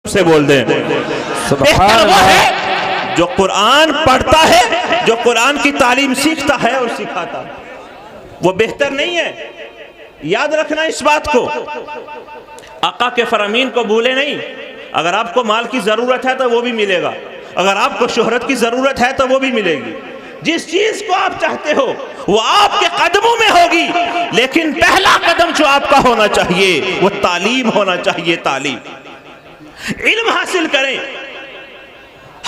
से बोल दें। बेहतर वो है जो कुरान पढ़ता है, जो कुरान की तालीम सीखता है और सिखाता है, वो बेहतर नहीं है। याद रखना इस बात को, आका के फरमीन को भूले नहीं। अगर आपको माल की जरूरत है तो वो भी मिलेगा, अगर आपको शोहरत की जरूरत है तो वो भी मिलेगी। जिस चीज को आप चाहते हो वो आपके कदमों में होगी, लेकिन पहला कदम जो आपका होना चाहिए वो तालीम होना चाहिए। तालीम, इल्म हासिल करें।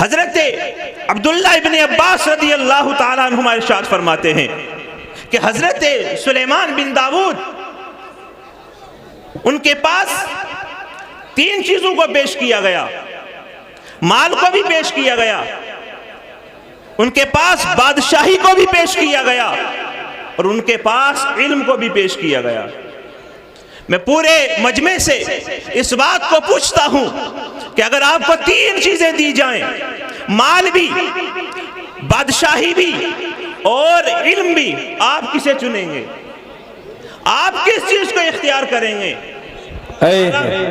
हजरत अब्दुल्ला इब्ने अब्बास रदी अल्लाह ताला अन्हुमा इरशाद फरमाते हैं कि हजरत सुलेमान बिन दाऊद, उनके पास 3 चीजों को पेश किया गया। माल को भी पेश किया गया, उनके पास बादशाही को भी पेश किया गया, और उनके पास इल्म को भी पेश किया गया। मैं पूरे मजमे से इस बात को पूछता हूं कि अगर आपको 3 चीजें दी जाएं, माल भी, बादशाही भी और इल्म भी, आप किसे चुनेंगे? आप किस चीज को इख्तियार करेंगे?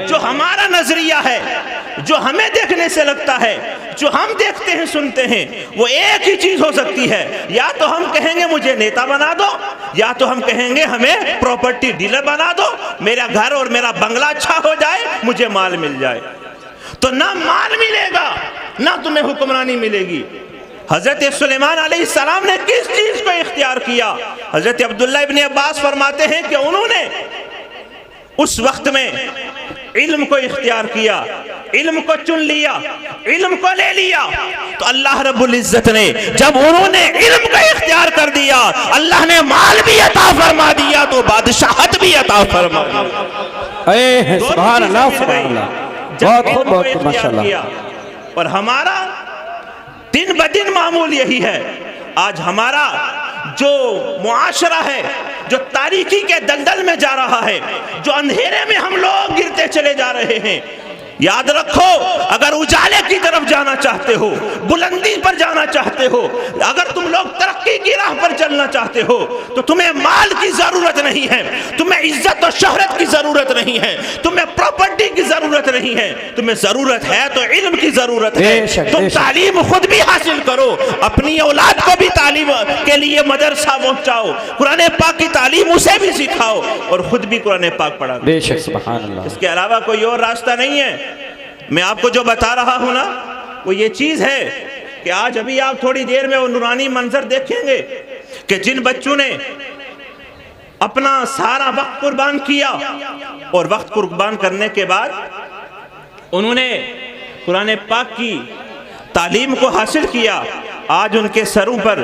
जो हमारा नजरिया है, जो हमें देखने से लगता है, जो हम देखते हैं सुनते हैं, वो एक ही चीज हो सकती है। या तो हम कहेंगे मुझे नेता बना दो, या तो हम कहेंगे हमें प्रॉपर्टी डीलर बना दो, मेरा घर और मेरा बंगला अच्छा हो जाए, मुझे माल मिल जाए। तो ना माल मिलेगा ना तुम्हें हुक्मरानी मिलेगी। हजरत सुलेमान अलैहिस्सलाम ने किस चीज को इख्तियार किया? हजरत अब्दुल्ला इब्ने अब्बास फरमाते हैं कि उन्होंने उस वक्त में इल्म को इख्तियार किया, इल्म को चुन लिया, इल्म को ले लिया। तो अल्लाह रब्बुल इज्जत ने जब उन्होंने इल्म को इख्तियार कर दिया, अल्लाह ने माल भी अता फरमा दिया तो बादशाहत भी अता फरमा दी। सुभान अल्लाह, सुभान अल्लाह, बहुत खूब, बहुत खूब, माशाअल्लाह। और हमारा दिन ब दिन मामूल यही है। आज हमारा जो मुआशरा है, जो तारीकी के दलदल में जा रहा है, जो अंधेरे में हम लोग गिरते चले जा रहे हैं, याद रखो, अगर उजाले की तरफ जाना चाहते हो, बुलंदी पर जाना चाहते हो, अगर तुम लोग तरक्की की राह पर चलना चाहते हो, तो तुम्हें माल की जरूरत नहीं है, तुम्हें इज्जत और शोहरत की जरूरत नहीं है, तुम्हें प्रॉपर्टी की जरूरत नहीं है, तुम्हें जरूरत है तो इल्म की जरूरत है। तुम तालीम खुद भी हासिल करो, अपनी औलाद को भी तालीम के लिए मदरसा पहुंचाओ, कुरान पाक की तालीम उसे भी सिखाओ और खुद भी कुरान पाक पढ़ाओ। बेशक, सुभान अल्लाह। इसके अलावा कोई और रास्ता नहीं है। मैं आपको जो बता रहा हूं ना, वो ये चीज है कि आज अभी आप थोड़ी देर में वो नूरानी मंजर देखेंगे कि जिन बच्चों ने अपना सारा वक्त कुर्बान किया और वक्त कुर्बान करने के बाद उन्होंने कुरान पाक की तालीम को हासिल किया, आज उनके सरों पर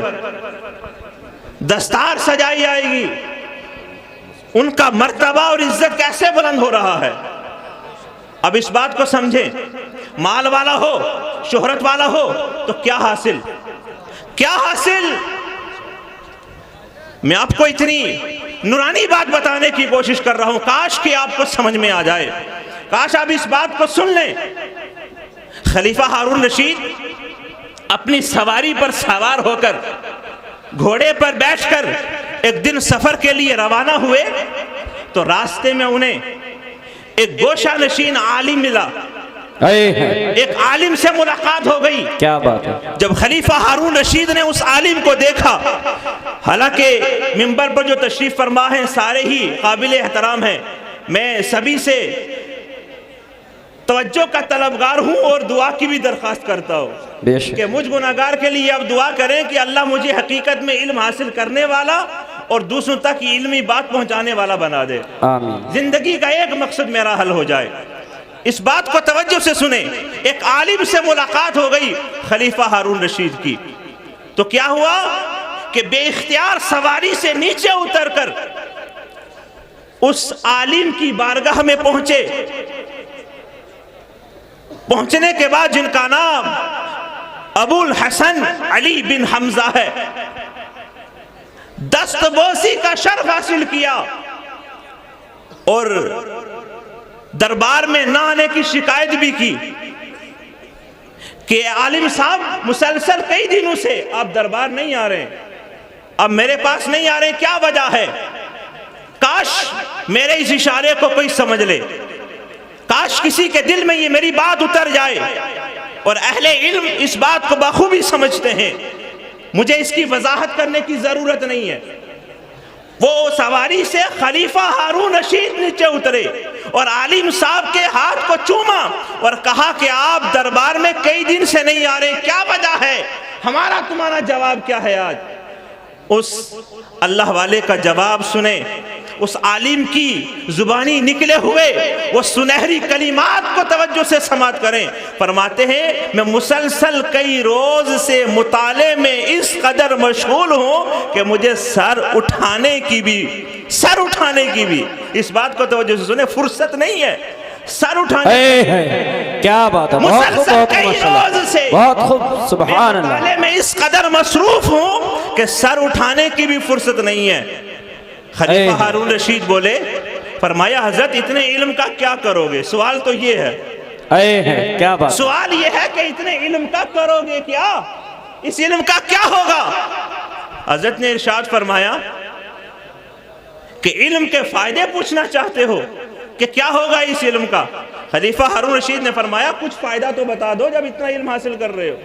दस्तार सजाई जाएगी। उनका मर्तबा और इज्जत कैसे बुलंद हो रहा है। अब इस बात को समझें, माल वाला हो, शोहरत वाला हो, तो क्या हासिल, क्या हासिल। मैं आपको इतनी नूरानी बात बताने की कोशिश कर रहा हूं, काश कि आपको समझ में आ जाए, काश आप इस बात को सुन लें। खलीफा हारून रशीद अपनी सवारी पर सवार होकर, घोड़े पर बैठकर एक दिन सफर के लिए रवाना हुए, तो रास्ते में उन्हें एक गोशा नशीन आलिम मिला। एक आलिम से मुलाकात हो गई। क्या बात है। जब खलीफा हारून रशीद ने उस आलिम को देखा, हालांकि मिंबर पर जो तशरीफ फरमा है सारे ही काबिल एहतराम हैं, मैं सभी से तवज्जो का तलबगार हूं और दुआ की भी दरख्वास्त करता हूं कि मुझ गुनाहगार के लिए अब दुआ करें कि अल्लाह मुझे हकीकत में इल्म हासिल करने वाला और दूसरों तक इल्मी बात पहुंचाने वाला बना दे। आमीन। जिंदगी का एक मकसद मेरा हल हो जाए। इस बात को तवज्जो से सुने। एक आलिम से मुलाकात हो गई खलीफा हारून रशीद की, तो क्या हुआ कि बेइख्तियार सवारी से नीचे उतरकर उस आलिम की बारगाह में पहुंचे। पहुंचने के बाद, जिनका नाम अबुल हसन अली बिन हमजा है, दस्तबोसी का शर्फ हासिल किया और दरबार में ना आने की शिकायत भी की कि आलिम साहब मुसलसल कई दिनों से आप दरबार नहीं आ रहे, अब मेरे पास नहीं आ रहे, क्या वजह है? काश मेरे इस इशारे को कोई समझ ले। काश किसी के दिल में ये मेरी बात उतर जाए, और अहले इल्म इस बात को बखूबी समझते हैं, मुझे इसकी वजाहत करने की जरूरत नहीं है। वो सवारी से खलीफा हारून रशीद नीचे उतरे और आलिम साहब के हाथ को चूमा और कहा कि आप दरबार में कई दिन से नहीं आ रहे, क्या वजह है, हमारा तुम्हारा जवाब क्या है। आज उस अल्लाह वाले का जवाब सुने, उस आलिम की जुबानी निकले हुए वो सुनहरी कलिमात को तवज्जो से समात करें। फरमाते हैं, मैं मुसलसल कई रोज से मुताले में इस कदर मशगूल हूं कि मुझे सर उठाने की भी इस बात को तवज्जो से सुने फुर्सत नहीं है। सर उठाने क्या बात है, मुसलसल कई रोज से बहुत खूब, सुभान अल्लाह, मैं इस कदर मसरूफ हूं कि सर उठाने की भी फुर्सत नहीं है। खलीफा हारून रशीद बोले, फरमाया हजरत इतने इल्म का क्या करोगे। सवाल तो ये है, क्या बात, सवाल ये है कि इतने इल्म का करोगे क्या, इस इल्म का क्या होगा। हजरत ने इरशाद फरमाया कि इल्म के फायदे पूछना चाहते हो कि क्या होगा इस इल्म का। खलीफा हारून रशीद ने फरमाया, कुछ फायदा तो बता दो जब इतना इल्म हासिल कर रहे हो,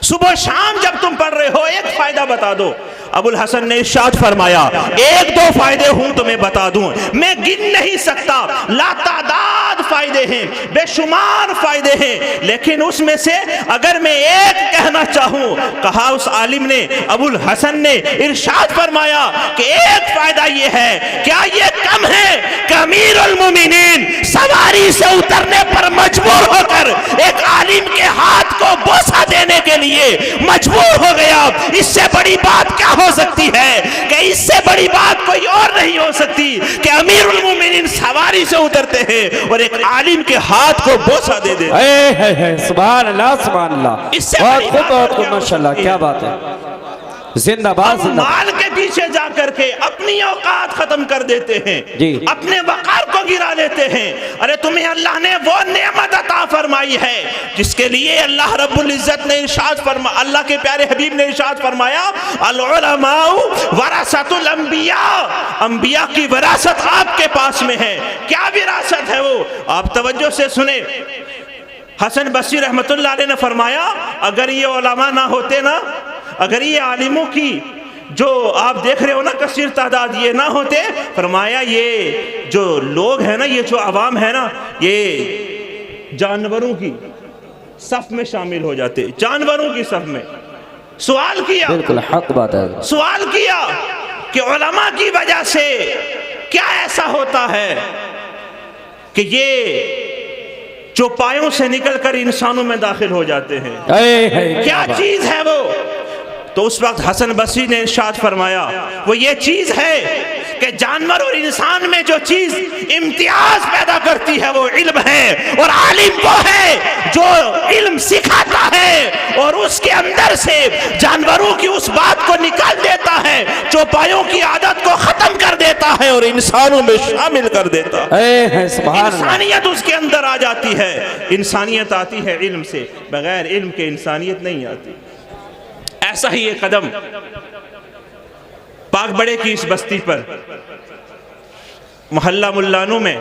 सुबह शाम जब तुम पढ़ रहे हो एक फायदा बता दो। अबुल हसन ने इरशाद फरमाया, एक दो फायदे हूं तुम्हें बता दूं, मैं गिन नहीं सकता, लातादाद फायदे हैं, बेशुमार फायदे हैं, लेकिन उसमें से अगर मैं एक कहना चाहूं, कहा उस आलिम ने, अबुल हसन ने इरशाद फरमाया कि एक फायदा ये है, क्या ये कम है कि अमीरुल मोमिनीन सवारी से उतरने पर मजबूर होकर एक आलिम के हाथ को बोसा देने के लिए मजबूर हो गया। इससे बड़ी बात क्या हो सकती है, कि इससे बड़ी बात कोई और नहीं हो सकती कि अमीरुल मोमिनीन सवारी से उतरते हैं और एक आलिम के हाथ को बोसा दे दे। सुभान अल्लाह, सुभान अल्लाह, इससे बहुत खूब, माशाल्लाह, क्या बात है, जिंदाबाद। माल के पीछे जाकर के अपनी औकात खत्म कर देते हैं जी, अपने वकार को गिरा लेते हैं। अरे तुम्हें अल्लाह ने वो नेमत अता फरमाई है जिसके लिए अल्लाह रब्बुल इज्जत ने इरशाद फरमाया, अल्लाह के प्यारे हबीब ने इरशाद फरमाया, अल उलमाउ वरासतुल अंबिया, अंबिया की विरासत आपके पास में है। क्या विरासत है वो, आप तवज्जो से सुने। हसन बसरी रहमतुल्लाह अलैह ने फरमाया, अगर ये उलमा ना होते ना, अगर ये आलिमों की जो आप देख रहे हो ना कसीर तादाद ये ना होते, फरमाया ये जो लोग हैं ना, ये जो आवाम है ना, ये जानवरों की सफ में शामिल हो जाते, जानवरों की सफ में। सवाल किया, बिल्कुल हक बात है, सवाल किया कि उलमा की वजह से क्या ऐसा होता है कि ये चौपायों से निकलकर इंसानों में दाखिल हो जाते हैं, क्या चीज है वो। तो उस वक्त हसन बसरी ने इरशाद फरमाया, वो ये चीज है कि जानवर और इंसान में जो चीज इम्तियाज पैदा करती है वो इल्म है, और आलिम वो है जो इल्म सिखाता है और उसके अंदर से जानवरों की उस बात को निकाल देता है, चौपायों की आदत को खत्म कर देता है और इंसानों में शामिल कर देता है। इंसानियत उसके अंदर आ जाती है। इंसानियत आती है इल्म से, बगैर इल्म के इंसानियत नहीं आती। ऐसा ही एक कदम पाक बड़े की इस बस्ती पर मोहल्ला मुल्लानों में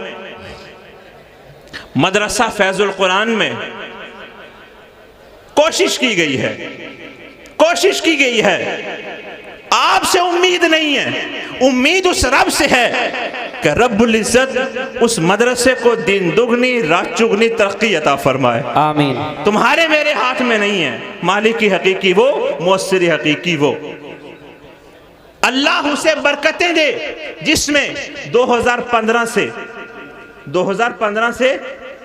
मदरसा फैजुल कुरान में कोशिश की गई है। आपसे उम्मीद नहीं है, उम्मीद उस रब से है कि रब्बुल इज्जत उस मदरसे को दिन दुगनी रात चुगनी तरक्की अता फरमाए, आमीन। तुम्हारे मेरे हाथ में नहीं है, मालिक की हकीकी वो, मुअस्सिर हकीकी वो। अल्लाह उसे बरकतें दे जिसमें 2015 से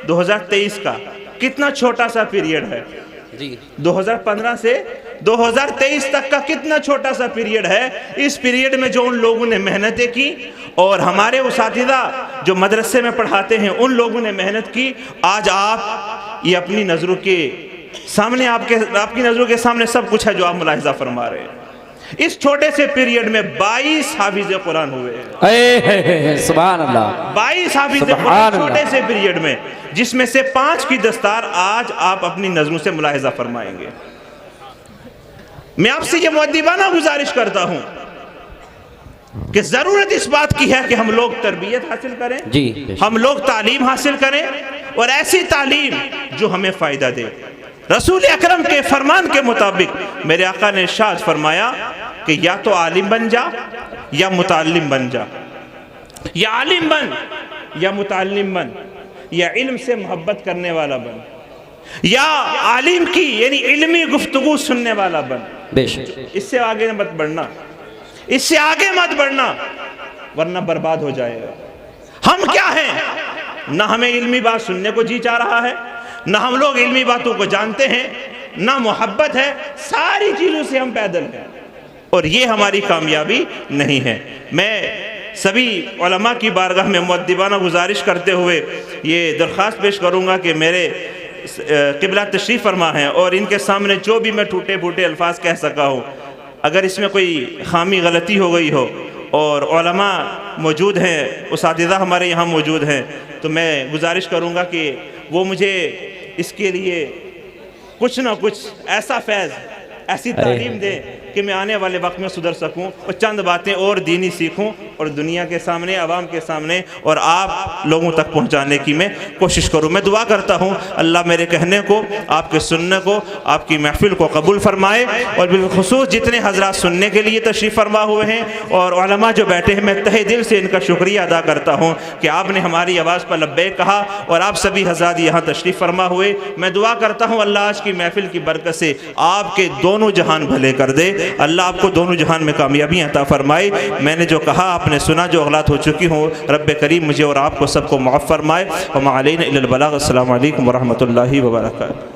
2023 का कितना छोटा सा पीरियड है जी, 2015 से 2023 तक का कितना छोटा सा पीरियड है। इस पीरियड में जो उन लोगों ने मेहनतें की और हमारे उसातिज़ा जो मदरसे में पढ़ाते हैं उन लोगों ने मेहनत की, आज आप ये अपनी नज़रों के सामने, आपकी नज़रों के सामने सब कुछ है जो आप मुलाहिज़ा फरमा रहे हैं। इस छोटे से पीरियड में 22 हाफिज़े कुरान हुए हैं, सुभान अल्लाह, 22 हाफिज़े कुरान छोटे से पीरियड में, जिसमें से 5 की दस्तार आज आप अपनी नज़रों से मुलाहिज़ा फरमाएंगे। मैं आपसे ये मुअद्दिबाना गुजारिश करता हूं कि जरूरत इस बात की है कि हम लोग तरबियत हासिल करें जी, हम लोग तालीम हासिल करें, और ऐसी तालीम जो हमें फ़ायदा दे। रसूल अकरम के फरमान के मुताबिक मेरे आका ने इरशाद फरमाया कि या तो आलिम बन जा या मुताल्लिम बन जा, या आलिम बन या मुताल्लिम बन, या इल्म से मोहब्बत करने वाला बन, या आलिम की यानी इल्मी गुफ्तगू सुनने वाला बन। बेशक इससे आगे मत बढ़ना, इससे आगे मत बढ़ना, वरना बर्बाद हो जाएगा। हम क्या हैं? ना हमें इल्मी बात सुनने को जी चाह रहा है, ना हम लोग इल्मी बातों को जानते हैं, ना मोहब्बत है, सारी चीज़ों से हम पैदल हैं, और ये हमारी कामयाबी नहीं है। मैं सभी उलमा की बारगाह में मुअद्दिबाना गुजारिश करते हुए ये दरख्वास्त पेश करूँगा कि मेरे क़िबला तशरीफ़ फरमा हैं और इनके सामने जो भी मैं टूटे फूटे अल्फाज कह सका हूँ, अगर इसमें कोई खामी गलती हो गई हो और उलमा मौजूद हैं, उस्तादिज़ा हमारे यहाँ मौजूद हैं, तो मैं गुजारिश करूँगा कि वो मुझे इसके लिए कुछ ना कुछ ऐसा फैज़, ऐसी तालीम दें कि मैं आने वाले वक्त में सुधर सकूं और चंद बातें और दीनी सीखूं और दुनिया के सामने, आवाम के सामने और आप लोगों तक पहुंचाने की मैं कोशिश करूं। मैं दुआ करता हूं अल्लाह मेरे कहने को, आपके सुनने को, आपकी महफिल को कबूल फरमाए, और बिलखुसूस जितने हजरात सुनने के लिए तशरीफ़ फरमा हुए हैं और उलमा जो बैठे हैं, मैं तहे दिल से इनका शुक्रिया अदा करता हूँ कि आपने हमारी आवाज़ पर लब्बैक कहा और आप सभी हजरात यहाँ तशरीफ़ फरमा हुए। मैं दुआ करता हूँ अल्लाह आज की महफिल की बरकत से आपके दोनों जहान भले कर दे, अल्लाह आपको दोनों जहान में कामयाबी अता फरमाए। मैंने जो कहा आपने सुना, जो गलत हो चुकी हूँ रब्बे करीम मुझे और आपको सबको माफ़ फरमाए। व मा अलैना इल्लल बलाग। अस्सलामु अलैकुम व रहमतुल्लाहि व बरकातुहू।